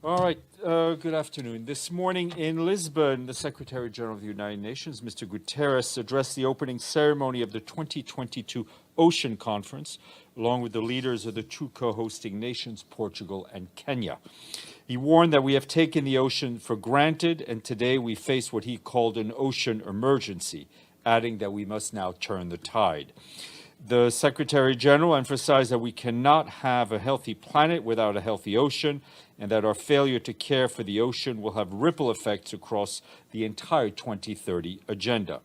All right, good afternoon. This morning in Lisbon, the Secretary General of the United Nations, Mr. Guterres, addressed the opening ceremony of the 2022 Ocean Conference, along with the leaders of the two co-hosting nations, Portugal and Kenya. He warned that we have taken the ocean for granted, and today we face what he called an ocean emergency, adding that we must now turn the tide. The Secretary General emphasized that we cannot have a healthy planet without a healthy ocean, and that our failure to care for the ocean will have ripple effects across the entire 2030 agenda.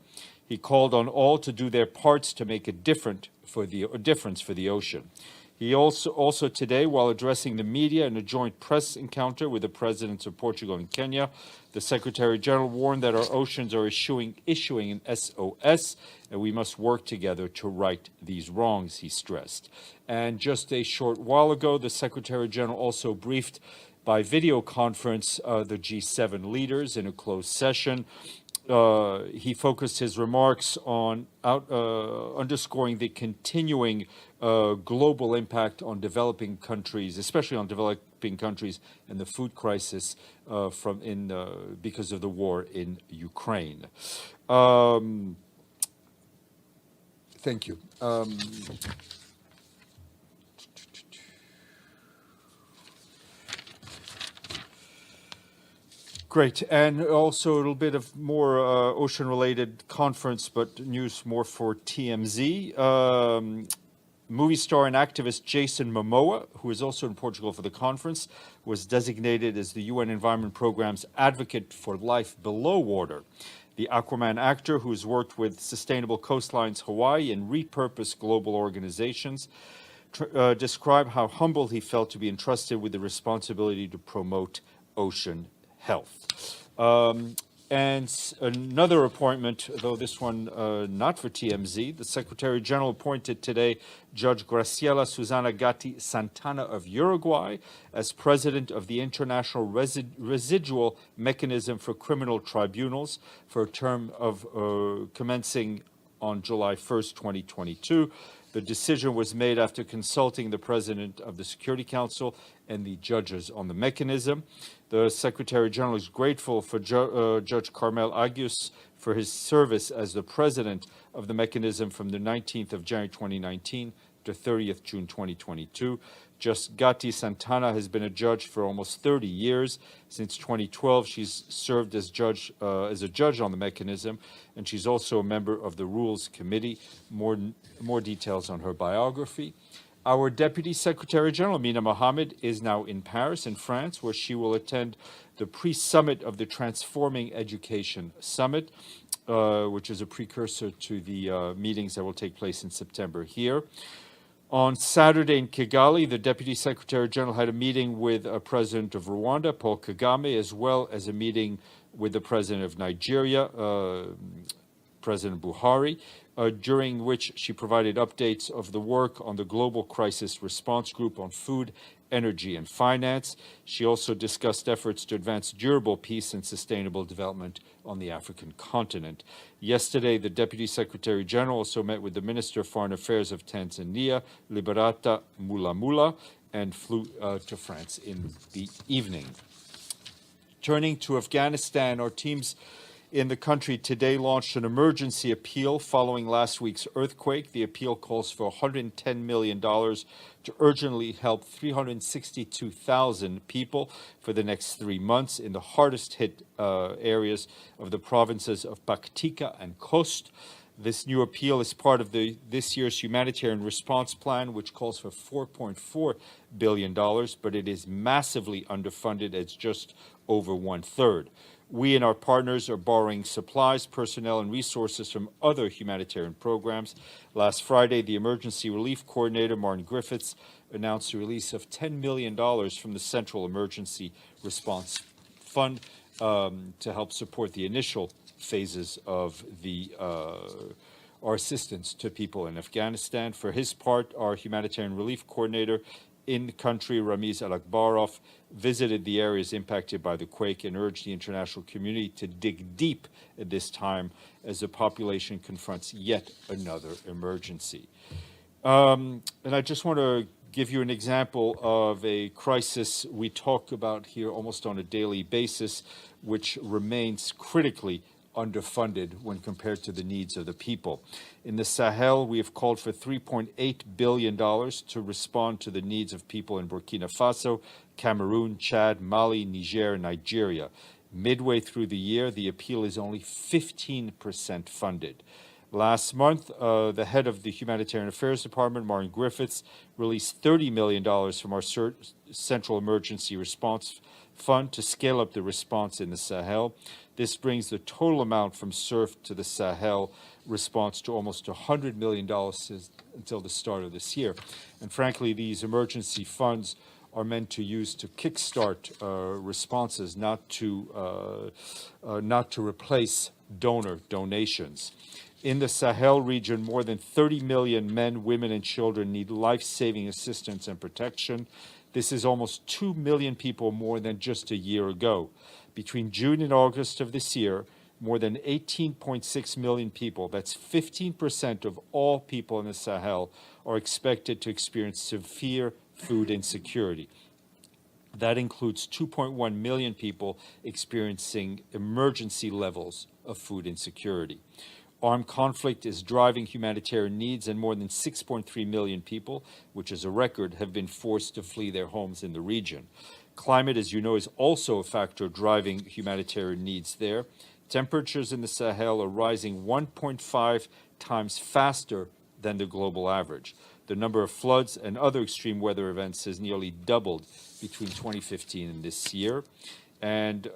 He called on all to do their parts to make a difference for the ocean. He also today, while addressing the media in a joint press encounter with the presidents of Portugal and Kenya, the Secretary General warned that our oceans are issuing an SOS, and we must work together to right these wrongs, he stressed. And just a short while ago, the Secretary General also briefed by video conference the G7 leaders in a closed session. He focused his remarks on underscoring the continuing global impact on developing countries, especially on developing countries and the food crisis because of the war in Ukraine. Thank you. Great, and also a little bit of more ocean-related conference, but news more for TMZ. Movie star and activist Jason Momoa, who is also in Portugal for the conference, was designated as the UN Environment Programme's advocate for life below water. The Aquaman actor, who has worked with Sustainable Coastlines Hawaii and repurposed global organizations, described how humbled he felt to be entrusted with the responsibility to promote ocean health. And another appointment, though this one not for TMZ, the Secretary General appointed today Judge Graciela Susana Gatti Santana of Uruguay as president of the International Residual Mechanism for Criminal Tribunals for a term of commencing on July 1st, 2022. The decision was made after consulting the president of the Security Council and the judges on the mechanism. The Secretary General is grateful for Judge Carmel Agius for his service as the president of the mechanism from the 19th of January 2019 to 30th June 2022. Judge Gatti Santana has been a judge for almost 30 years. Since 2012, she's served as a judge on the mechanism, and she's also a member of the Rules Committee. More details on her biography. Our Deputy Secretary General, Mina Mohamed, is now in Paris, in France, where she will attend the pre-summit of the Transforming Education Summit, which is a precursor to the meetings that will take place in September here. On Saturday in Kigali, the Deputy Secretary General had a meeting with President of Rwanda, Paul Kagame, as well as a meeting with the President of Nigeria, President Buhari, during which she provided updates of the work on the Global Crisis Response Group on Food, Energy, and Finance. She also discussed efforts to advance durable peace and sustainable development on the African continent. Yesterday, the Deputy Secretary General also met with the Minister of Foreign Affairs of Tanzania, Liberata Mulamula, and flew to France in the evening. Turning to Afghanistan, our teams in the country today launched an emergency appeal following last week's earthquake. The appeal calls for $110 million to urgently help 362,000 people for the next 3 months in the hardest hit areas of the provinces of Paktika and Khost. This new appeal is part of this year's humanitarian response plan, which calls for $4.4 billion, but it is massively underfunded. It's just over 1/3. We and our partners are borrowing supplies, personnel, and resources from other humanitarian programs. Last Friday, the Emergency Relief Coordinator, Martin Griffiths, announced the release of $10 million from the Central Emergency Response Fund to help support the initial phases of our assistance to people in Afghanistan. For his part, our humanitarian relief coordinator in the country, Ramiz Alakbarov, visited the areas impacted by the quake and urged the international community to dig deep at this time as the population confronts yet another emergency. And I just want to give you an example of a crisis we talk about here almost on a daily basis, which remains critically underfunded when compared to the needs of the people. In the Sahel, we have called for $3.8 billion to respond to the needs of people in Burkina Faso, Cameroon, Chad, Mali, Niger, and Nigeria. Midway through the year, the appeal is only 15% funded. Last month, the head of the Humanitarian Affairs Department, Martin Griffiths, released $30 million from our Central Emergency Response Fund to scale up the response in the Sahel. This brings the total amount from SURF to the Sahel response to almost $100 million until the start of this year. And frankly, these emergency funds are meant to use to kickstart responses, not to replace donations. In the Sahel region, more than 30 million men, women, and children need life-saving assistance and protection. This is almost 2 million people more than just a year ago. Between June and August of this year, more than 18.6 million people, that's 15% of all people in the Sahel, are expected to experience severe food insecurity. That includes 2.1 million people experiencing emergency levels of food insecurity. Armed conflict is driving humanitarian needs, and more than 6.3 million people, which is a record, have been forced to flee their homes in the region. Climate, as you know, is also a factor driving humanitarian needs there. Temperatures in the Sahel are rising 1.5 times faster than the global average. The number of floods and other extreme weather events has nearly doubled between 2015 and this year. And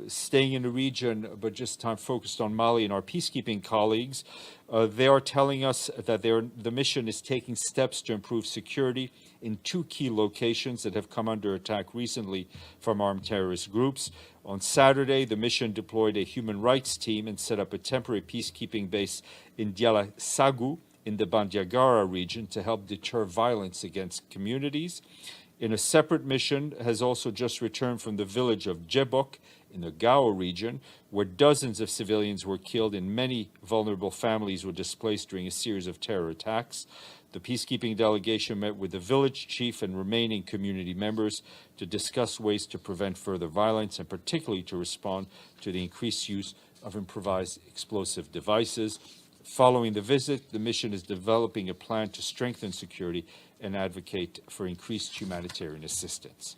staying in the region, but just time focused on Mali and our peacekeeping colleagues, they are telling us that the mission is taking steps to improve security in 2 key locations that have come under attack recently from armed terrorist groups. On Saturday, the mission deployed a human rights team and set up a temporary peacekeeping base in Diala Sagou in the Bandiagara region to help deter violence against communities. In a separate mission, has also just returned from the village of Djebok in the Gao region, where dozens of civilians were killed and many vulnerable families were displaced during a series of terror attacks. The peacekeeping delegation met with the village chief and remaining community members to discuss ways to prevent further violence and particularly to respond to the increased use of improvised explosive devices. Following the visit, the mission is developing a plan to strengthen security and advocate for increased humanitarian assistance.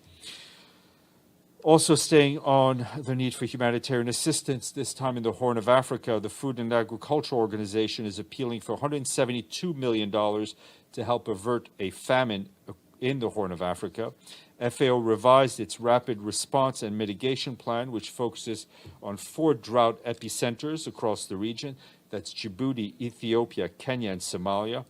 Also staying on the need for humanitarian assistance, this time in the Horn of Africa, the Food and Agriculture Organization is appealing for $172 million to help avert a famine in the Horn of Africa. FAO revised its rapid response and mitigation plan, which focuses on 4 drought epicenters across the region. That's Djibouti, Ethiopia, Kenya, and Somalia.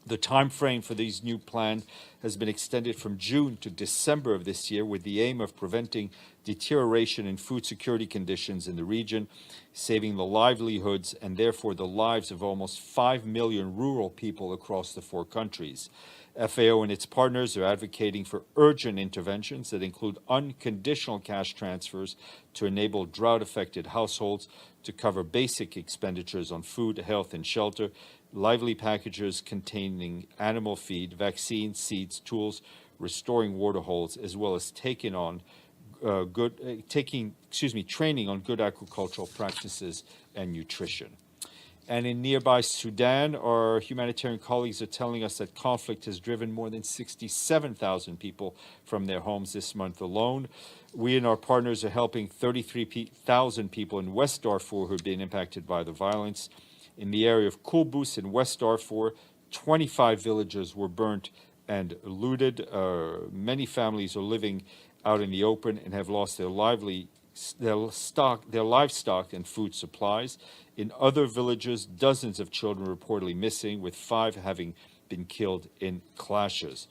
The time frame for these new plans has been extended from June to December of this year with the aim of preventing deterioration in food security conditions in the region, saving the livelihoods and therefore the lives of almost 5 million rural people across the 4 countries. FAO and its partners are advocating for urgent interventions that include unconditional cash transfers to enable drought-affected households to cover basic expenditures on food, health, and shelter, lively packages containing animal feed, vaccines, seeds, tools, restoring waterholes, as well as training on good agricultural practices and nutrition. And in nearby Sudan, our humanitarian colleagues are telling us that conflict has driven more than 67,000 people from their homes this month alone. We and our partners are helping 33,000 people in West Darfur who have been impacted by the violence. In the area of Kulbus in West Darfur, 25 villages were burnt and looted. Many families are living out in the open and have lost their livestock and food supplies. In other villages, dozens of children reportedly missing, with 5 having been killed in clashes.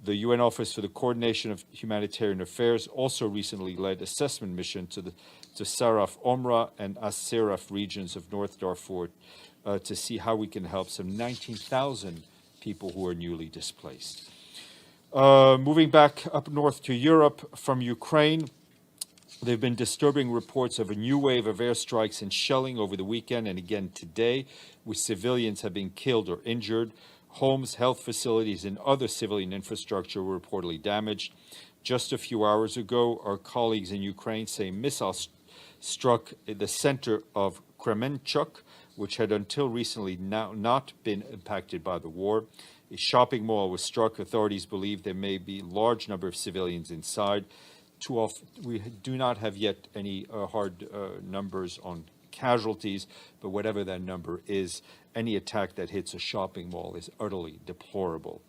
The UN Office for the Coordination of Humanitarian Affairs also recently led assessment mission to Saraf Omra and As-Seraf regions of North Darfur to see how we can help some 19,000 people who are newly displaced. Moving back up north to Europe from Ukraine, there have been disturbing reports of a new wave of airstrikes and shelling over the weekend and again today, with civilians have been killed or injured. Homes, health facilities, and other civilian infrastructure were reportedly damaged. Just a few hours ago, our colleagues in Ukraine say missiles struck the center of Kremenchuk, which had until recently not been impacted by the war. A shopping mall was struck. Authorities believe there may be a large number of civilians inside. We do not have yet any hard numbers on casualties, but whatever that number is, any attack that hits a shopping mall is utterly deplorable.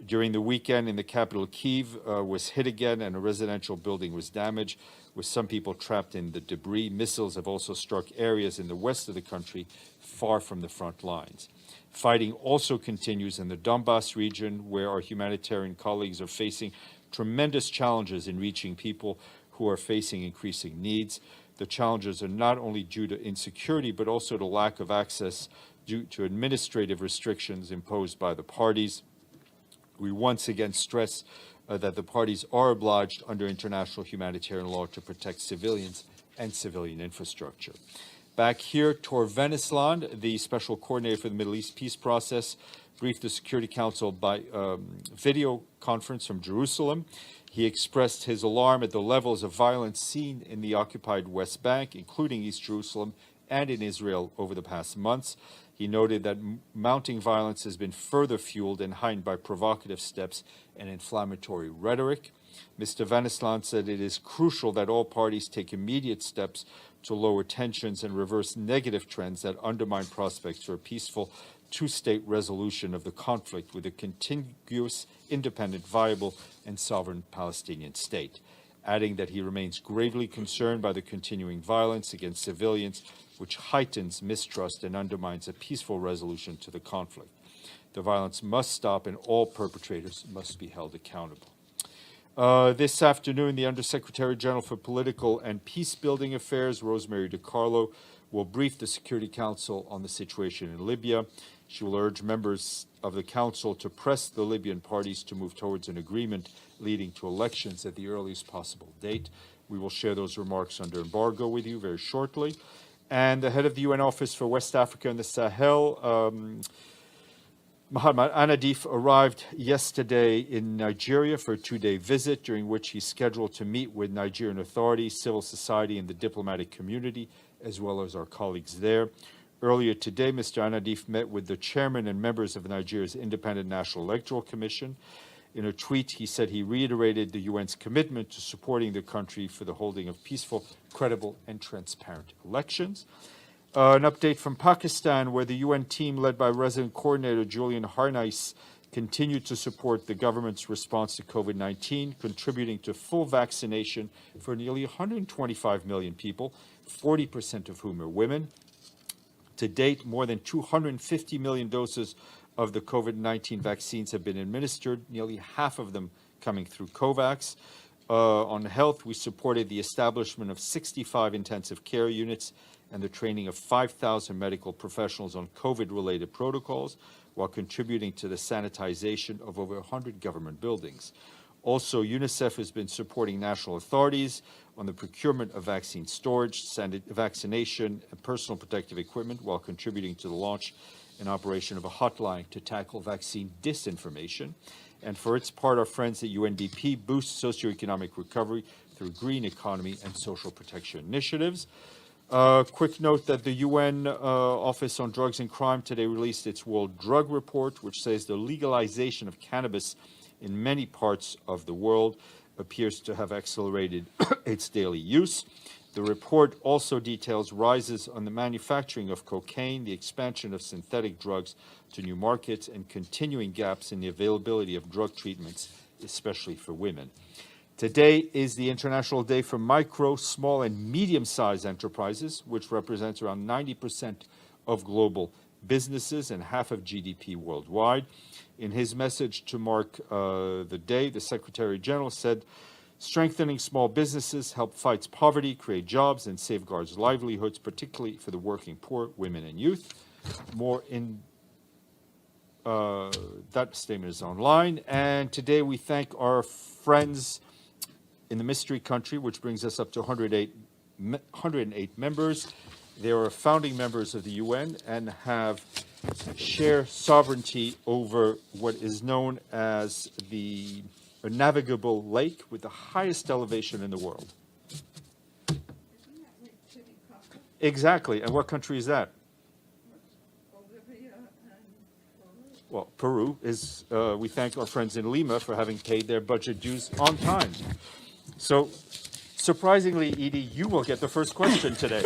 During the weekend in the capital, Kyiv was hit again and a residential building was damaged, with some people trapped in the debris. Missiles have also struck areas in the west of the country, far from the front lines. Fighting also continues in the Donbas region, where our humanitarian colleagues are facing tremendous challenges in reaching people who are facing increasing needs. The challenges are not only due to insecurity, but also to lack of access due to administrative restrictions imposed by the parties. We once again stress that the parties are obliged under international humanitarian law to protect civilians and civilian infrastructure. Back here, Tor Venisland, the special coordinator for the Middle East peace process, briefed the Security Council by video conference from Jerusalem. He expressed his alarm at the levels of violence seen in the occupied West Bank, including East Jerusalem and in Israel over the past months. He noted that mounting violence has been further fueled and heightened by provocative steps and inflammatory rhetoric. Mr. Venisland said it is crucial that all parties take immediate steps to lower tensions and reverse negative trends that undermine prospects for a peaceful two-state resolution of the conflict with a contiguous, independent, viable, and sovereign Palestinian state, adding that he remains gravely concerned by the continuing violence against civilians, which heightens mistrust and undermines a peaceful resolution to the conflict. The violence must stop and all perpetrators must be held accountable. This afternoon, the Undersecretary General for Political and Peace-Building Affairs, Rosemary DiCarlo, will brief the Security Council on the situation in Libya. She will urge members of the Council to press the Libyan parties to move towards an agreement leading to elections at the earliest possible date. We will share those remarks under embargo with you very shortly. And the head of the UN Office for West Africa and the Sahel, Mohamed Anadif, arrived yesterday in Nigeria for a two-day visit, during which he's scheduled to meet with Nigerian authorities, civil society, and the diplomatic community, as well as our colleagues there. Earlier today, Mr. Anadif met with the chairman and members of Nigeria's Independent National Electoral Commission. In a tweet, he said he reiterated the UN's commitment to supporting the country for the holding of peaceful, credible, and transparent elections. An update from Pakistan, where the UN team led by resident coordinator Julian Harnais continued to support the government's response to COVID-19, contributing to full vaccination for nearly 125 million people, 40% of whom are women. To date, more than 250 million doses of the COVID-19 vaccines have been administered, nearly half of them coming through COVAX. On health, we supported the establishment of 65 intensive care units and the training of 5,000 medical professionals on COVID-related protocols, while contributing to the sanitization of over 100 government buildings. Also, UNICEF has been supporting national authorities on the procurement of vaccine storage, vaccination, and personal protective equipment, while contributing to the launch and operation of a hotline to tackle vaccine disinformation. And for its part, our friends at UNDP boost socioeconomic recovery through green economy and social protection initiatives. Quick note that the UN Office on Drugs and Crime today released its World Drug Report, which says the legalization of cannabis in many parts of the world appears to have accelerated its daily use. The report also details rises on the manufacturing of cocaine, the expansion of synthetic drugs to new markets, and continuing gaps in the availability of drug treatments, especially for women. Today is the International Day for Micro, Small, and Medium-Sized Enterprises, which represents around 90% of global businesses and half of GDP worldwide. In his message to mark the day, the Secretary General said, strengthening small businesses help fight poverty, create jobs, and safeguards livelihoods, particularly for the working poor, women, and youth. More in that statement is online. And today we thank our friends in the Mystery Country, which brings us up to 108 members. They are founding members of the UN and have share sovereignty over what is known as the navigable lake with the highest elevation in the world. Exactly. And what country is that? Well, Peru is, we thank our friends in Lima for having paid their budget dues on time. So surprisingly, Edie, you will get the first question today.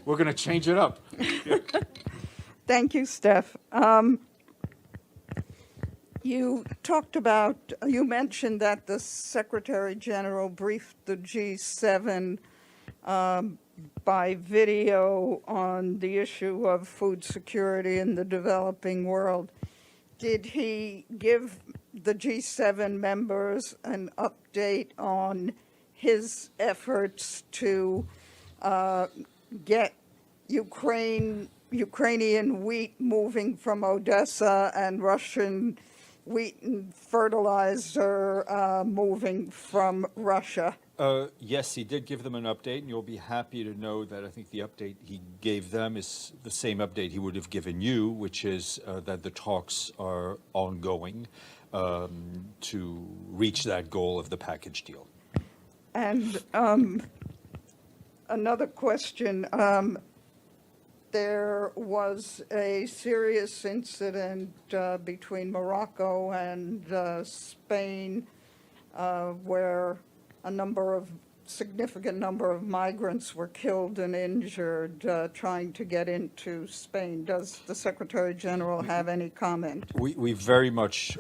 We're going to change it up. Thank you, Steph. You mentioned that the Secretary General briefed the G7 by video on the issue of food security in the developing world. Did he give the G7 members an update on his efforts to get Ukrainian wheat moving from Odessa and Russian wheat and fertilizer moving from Russia? Yes, he did give them an update, and you'll be happy to know that I think the update he gave them is the same update he would have given you, which is that the talks are ongoing to reach that goal of the package deal. And another question. There was a serious incident between Morocco and Spain where a significant number of migrants were killed and injured trying to get into Spain. Does the Secretary General have any comment? We very much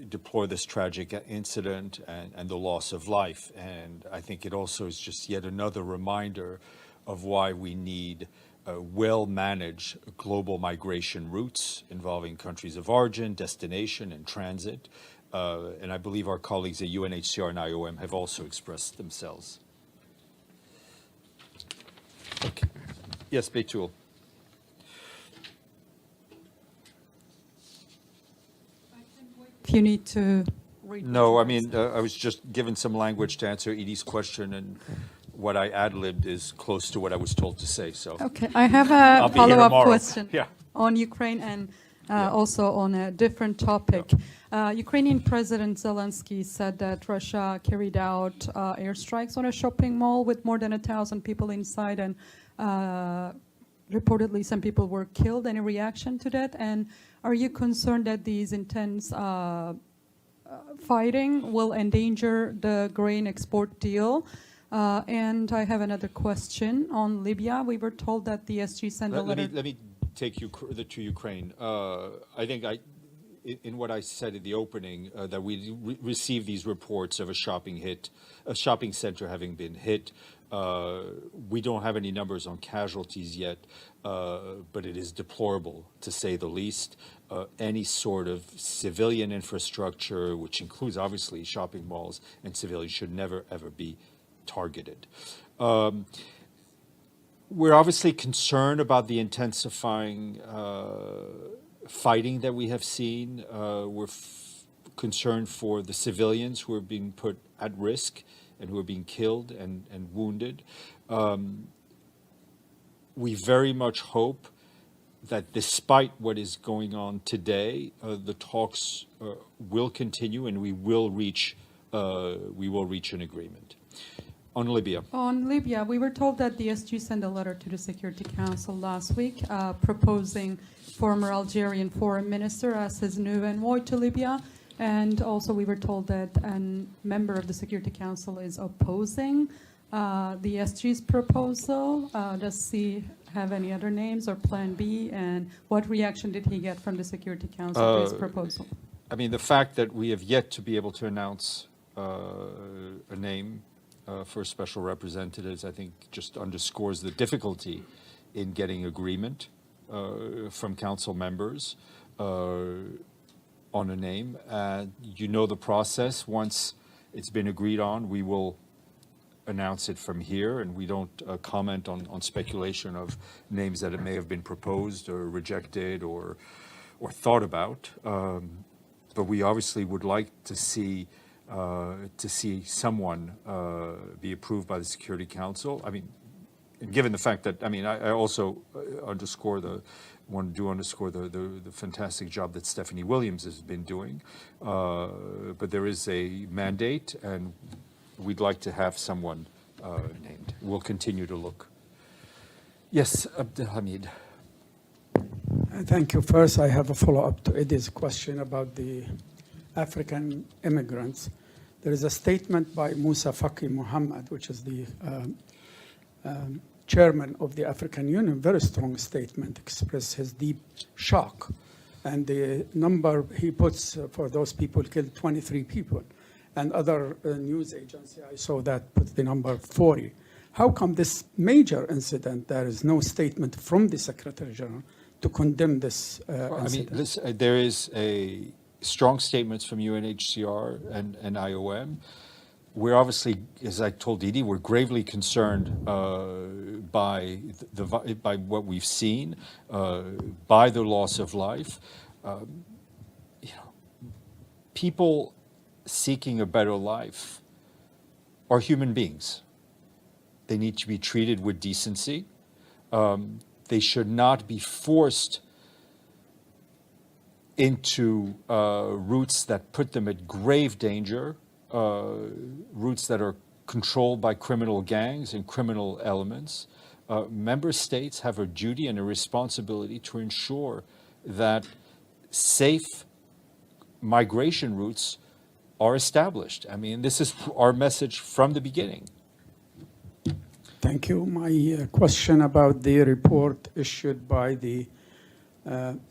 deplore this tragic incident and the loss of life. And I think it also is just yet another reminder of why we need well-managed global migration routes involving countries of origin, destination, and transit. And I believe our colleagues at UNHCR and IOM have also expressed themselves. Okay. Yes, Betul. If you need to read. No, I mean, I was just given some language to answer Edie's question, and what I ad-libbed is close to what I was told to say, so. Okay, I have I'll a be here follow-up tomorrow. question Yeah. on Ukraine and Yeah. also on a different topic. Ukrainian President Zelensky said that Russia carried out airstrikes on a shopping mall with more than 1,000 people inside, and reportedly some people were killed. Any reaction to that? And are you concerned that these intense fighting will endanger the grain export deal? And I have another question on Libya. We were told that the SG sent a letter. Let me take you to Ukraine. I think in what I said in the opening, that we received these reports of a shopping center having been hit. We don't have any numbers on casualties yet, but it is deplorable, to say the least. Any sort of civilian infrastructure, which includes obviously shopping malls and civilians, should never, ever be targeted. We're obviously concerned about the intensifying fighting that we have seen. We're concerned for the civilians who are being put at risk and who are being killed and wounded. We very much hope that despite what is going on today, the talks will continue and we will reach an agreement. On Libya. On Libya, we were told that the SG sent a letter to the Security Council last week proposing former Algerian foreign minister as his new envoy to Libya. And also we were told that a member of the Security Council is opposing the SG's proposal. Does he have any other names or plan B? And what reaction did he get from the Security Council to his proposal? I mean, the fact that we have yet to be able to announce a name for special representatives, I think, just underscores the difficulty in getting agreement from council members on a name. You know the process. Once it's been agreed on, we will announce it from here, and we don't comment on speculation of names that it may have been proposed or rejected or thought about. But we obviously would like to see someone be approved by the Security Council. I mean, And given the fact that, I mean, I also underscore the fantastic job that Stephanie Williams has been doing. But there is a mandate, and we'd like to have someone named. We'll continue to look. Yes, Abdelhamid. Thank you. First, I have a follow-up to Eddie's question about the African immigrants. There is a statement by Musa Faki Muhammad, which is the chairman of the African Union, very strong statement, expressed his deep shock. And the number he puts for those people killed 23 people. And other news agency, I saw that, put the number 40. How come this major incident, there is no statement from the Secretary General to condemn this incident? I mean, there is a strong statements from UNHCR and IOM. We're obviously, as I told Didi, we're gravely concerned by what we've seen, by the loss of life. People seeking a better life are human beings. They need to be treated with decency. They should not be forced into routes that put them at grave danger, routes that are controlled by criminal gangs and criminal elements. Member states have a duty and a responsibility to ensure that safe migration routes are established. I mean, this is our message from the beginning. Thank you. My question about the report issued by the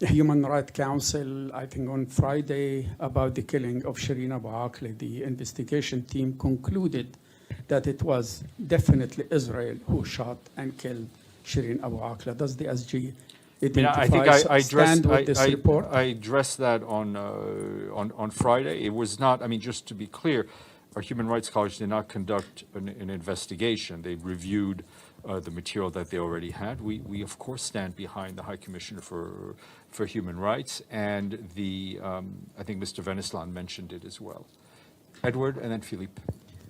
Human Rights Council, I think on Friday, about the killing of Shireen Abu Akleh. The investigation team concluded that it was definitely Israel who shot and killed Shireen Abu Akleh. Does the SG stand with this report? I addressed that on Friday. It was not, I mean, just to be clear, our Human Rights College did not conduct an investigation. They reviewed the material that they already had. We of course stand behind the High Commissioner for Human Rights, and I think Mr. Venislan mentioned it as well. Edward, and then Philippe.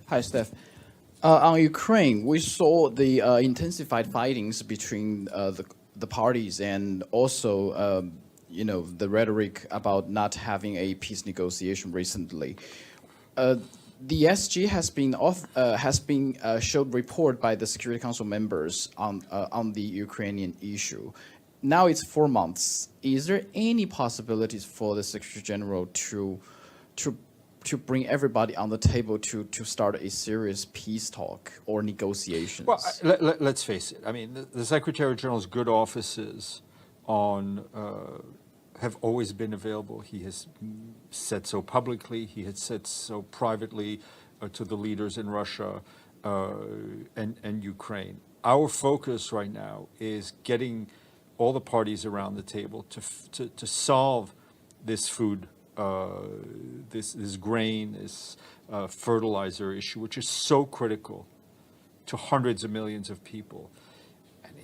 Hi, Steph. On Ukraine, we saw the intensified fightings between the parties, and also, the rhetoric about not having a peace negotiation recently. The SG has been showed report by the Security Council members on the Ukrainian issue. Now it's 4 months. Is there any possibilities for the Secretary General to bring everybody on the table to start a serious peace talk or negotiations? Well, let's face it. I mean, the Secretary General's good offices have always been available. He has said so publicly. He had said so privately to the leaders in Russia and Ukraine. Our focus right now is getting all the parties around the table to solve this food, this grain, this fertilizer issue, which is so critical to hundreds of millions of people.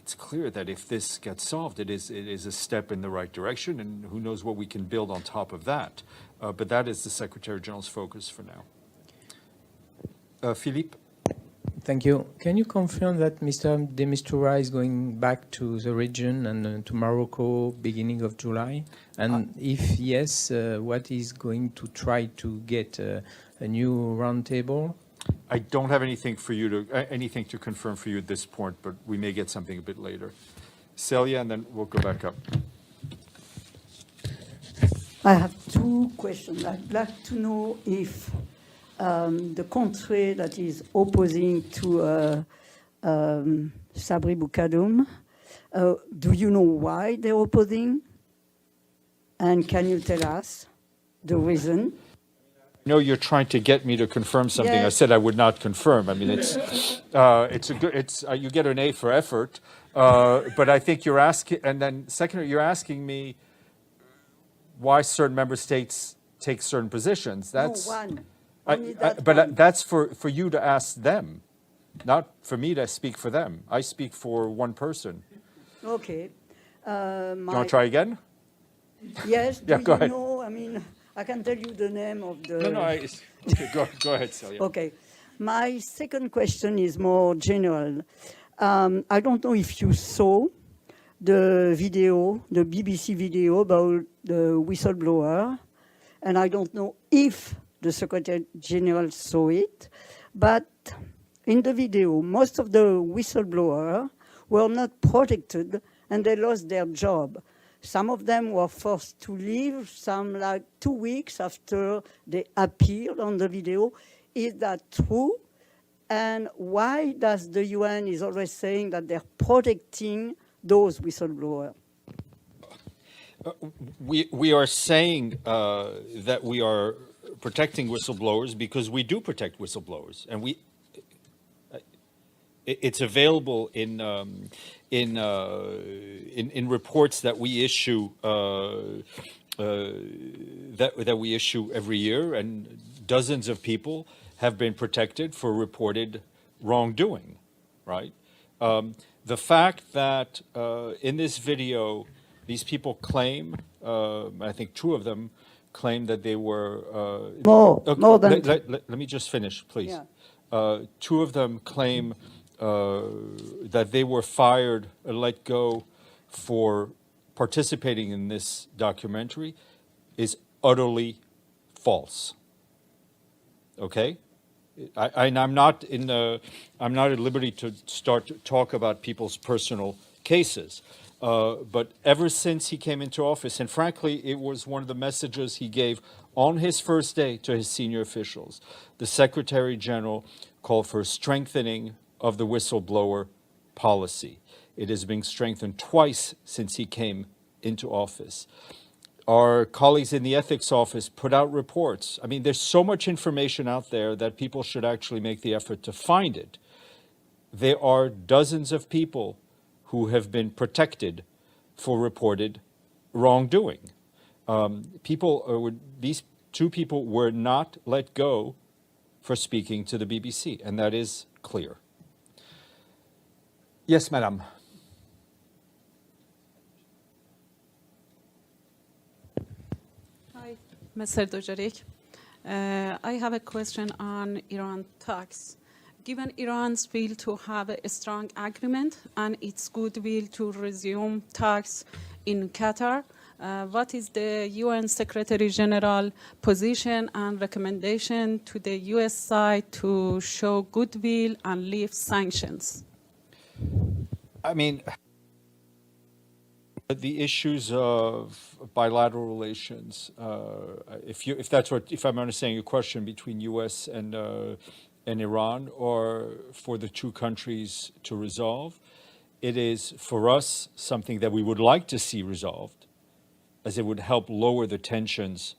It's clear that if this gets solved, it is a step in the right direction, and who knows what we can build on top of that. But that is the Secretary General's focus for now. Philippe? Thank you. Can you confirm that Mr. de Mistura is going back to the region and to Morocco beginning of July? And if yes, what is going to try to get a new roundtable? I don't have anything to confirm for you at this point, but we may get something a bit later. Celia, and then we'll go back up. I have two questions. I'd like to know if the country that is opposing to Sabri Boukadoum, do you know why they're opposing? And can you tell us the reason? No, you're trying to get me to confirm something. Yes. I said I would not confirm. I mean, you get an A for effort, but I think you're asking, and then secondly, you're asking me why certain member states take certain positions. That's no, one. Only that but one. that's for you to ask them, not for me to speak for them. I speak for one person. Okay. You want to try again? Yes. Yeah, do go you ahead. know? I mean, I can tell you the name of the. No. Okay, go ahead, Celia. Okay. My second question is more general. I don't know if you saw the video, the BBC video about the whistleblower, and I don't know if the Secretary General saw it, but in the video, most of the whistleblowers were not protected and they lost their job. Some of them were forced to leave, some like 2 weeks after they appeared on the video. Is that true? And why does the UN is always saying that they're protecting those whistleblowers? We are saying that we are protecting whistleblowers because we do protect whistleblowers, and it's available in reports that we issue that we issue every year, and dozens of people have been protected for reported wrongdoing, right? The fact that in this video, these people claim, I think 2 of them claim that they were... More than... Let me just finish, please. Yeah. 2 of them claim that they were fired or let go for participating in this documentary is utterly false. Okay? I'm not at liberty to start to talk about people's personal cases. But ever since he came into office, and frankly, it was one of the messages he gave on his first day to his senior officials, the Secretary General called for strengthening of the whistleblower policy. It is being strengthened twice since he came into office. Our colleagues in the ethics office put out reports. I mean, there's so much information out there that people should actually make the effort to find it. There are dozens of people who have been protected for reported wrongdoing. These 2 people were not let go for speaking to the BBC, and that is clear. Yes, madam. Hi, Mr. Dujarric. I have a question on Iran talks. Given Iran's will to have a strong agreement and its goodwill to resume talks in Qatar, what is the UN Secretary General position and recommendation to the US side to show goodwill and lift sanctions? I mean, the issues of bilateral relations, if I'm understanding your question, between U.S. and Iran, or for the 2 countries to resolve, it is for us something that we would like to see resolved, as it would help lower the tensions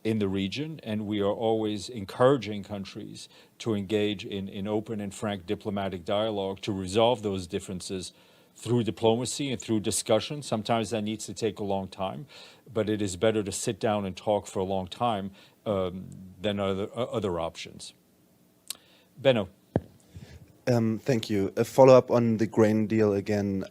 in the region, and we are always encouraging countries to engage in open and frank diplomatic dialogue to resolve those differences through diplomacy and through discussion. Sometimes that needs to take a long time, but it is better to sit down and talk for a long time than other options. Benno. Thank you. A follow-up on the grain deal again.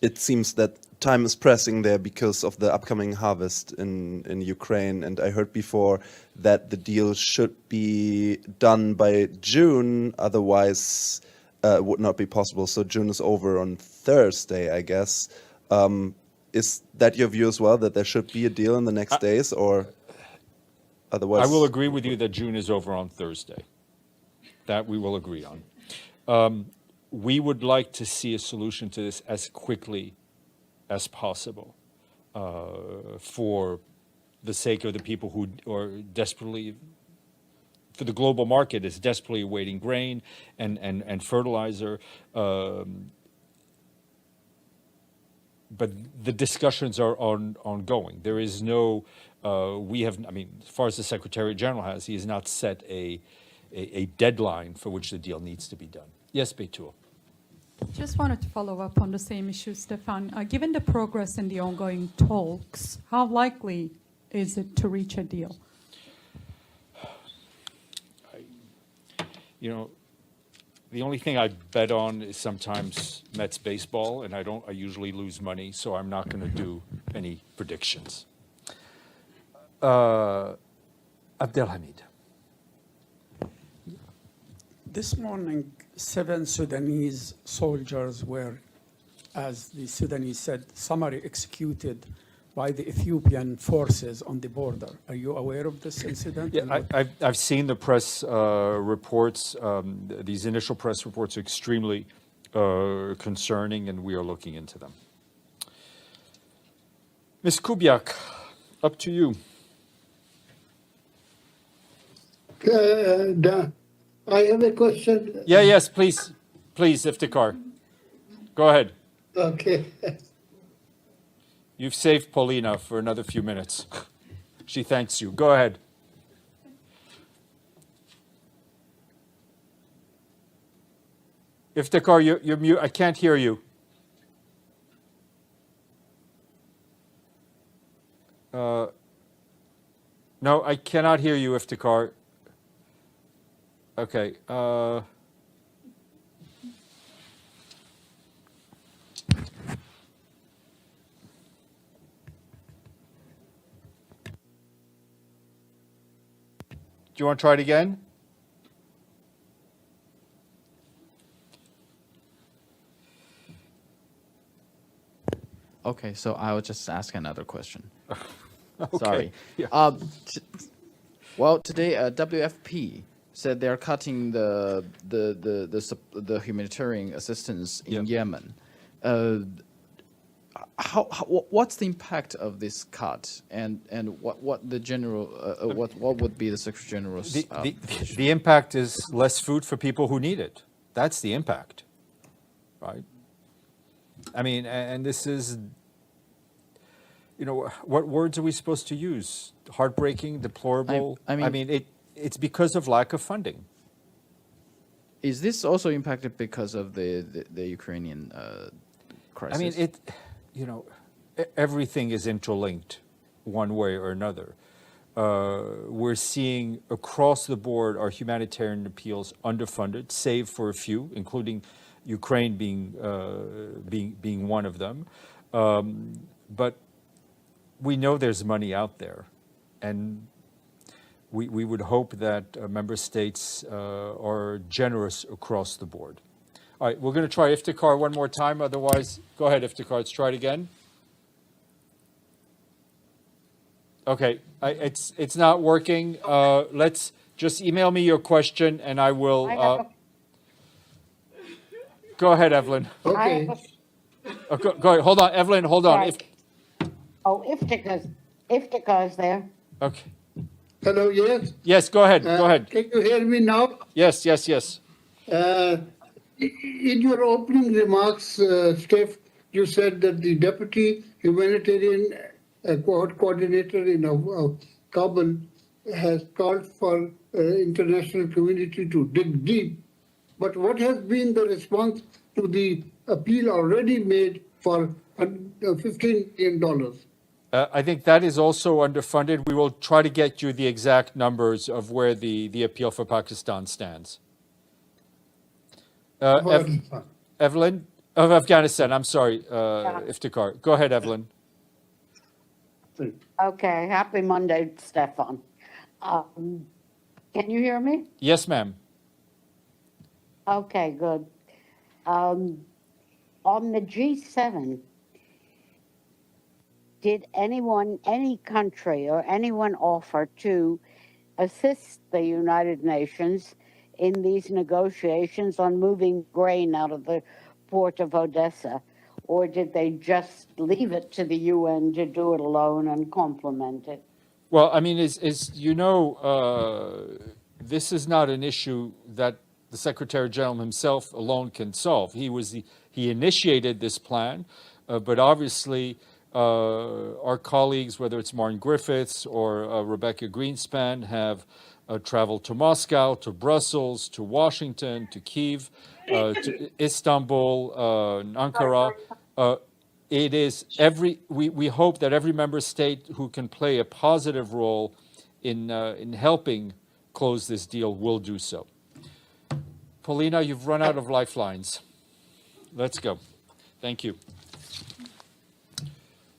It seems that time is pressing there because of the upcoming harvest in Ukraine, and I heard before that the deal should be done by June, otherwise it would not be possible. So June is over on Thursday, I guess. Is that your view as well, that there should be a deal in the next days, or otherwise? I will agree with you that June is over on Thursday. That we will agree on. We would like to see a solution to this as quickly as possible for the sake of the people who are desperately, for the global market is desperately awaiting grain and fertilizer. But the discussions are ongoing. There is no, as far as the Secretary General has, he has not set a deadline for which the deal needs to be done. Yes, Betul. Just wanted to follow up on the same issue, Stefan. Given the progress in the ongoing talks, how likely is it to reach a deal? The only thing I bet on is sometimes Mets baseball, and I usually lose money, so I'm not going to do any predictions. Abdelhamid. This morning, 7 Sudanese soldiers were, as the Sudanese said, summarily executed by the Ethiopian forces on the border. Are you aware of this incident? And Yeah, what- I've seen the press reports. These initial press reports are extremely concerning, and we are looking into them. Ms. Kubiak, up to you. I have a question. Yeah, yes, please, Iftikhar. Go ahead. Okay. You've saved Paulina for another few minutes. She thanks you. Go ahead. Iftikhar, you're mute. I can't hear you. No, I cannot hear you, Iftikhar. Okay. Do you want to try it again? Okay, so I'll just ask another question. Okay. Sorry. Yeah. Well, today WFP said they're cutting the humanitarian assistance in Yeah. Yemen. What's the impact of this cut, and what the general what would be the Secretary General's position? The impact is less food for people who need it. That's the impact, right? I mean, and this is, what words are we supposed to use? Heartbreaking, deplorable? I mean- it's because of lack of funding. Is this also impacted because of the Ukrainian crisis? I mean, everything is interlinked one way or another. We're seeing across the board our humanitarian appeals underfunded, save for a few, including Ukraine being one of them. But we know there's money out there, and we would hope that member states are generous across the board. All right, we're going to try Iftikhar one more time. Otherwise, go ahead, Iftikhar. Let's try it again. Okay, it's not working. Let's just email me your question, and I will. Go ahead, Evelyn. Okay. Go ahead. Hold on, Evelyn. Hold on. Right. Iftikhar's there. Okay. Hello, yes? Yes, go ahead. Go ahead. Can you hear me now? Yes, yes, yes. In your opening remarks, Steph, you said that the deputy humanitarian coordinator in Kabul has called for international community to dig deep. But what has been the response to the appeal already made for $15 million? I think that is also underfunded. We will try to get you the exact numbers of where the appeal for Pakistan stands. Evelyn? Of Afghanistan, I'm sorry, Iftikhar. Go ahead, Evelyn. Okay, happy Monday, Stefan. Can you hear me? Yes, ma'am. Okay, good. On the G7, did any country or anyone offer to assist the United Nations in these negotiations on moving grain out of the port of Odessa? Or did they just leave it to the UN to do it alone and complement it? Well, I mean, as you know, this is not an issue that the Secretary General himself alone can solve. He initiated this plan, but obviously our colleagues, whether it's Martin Griffiths or Rebecca Greenspan, have traveled to Moscow, to Brussels, to Washington, to Kyiv, to Istanbul, Ankara. It is we hope that every member state who can play a positive role in helping close this deal will do so. Paulina, you've run out of lifelines. Let's go. Thank you.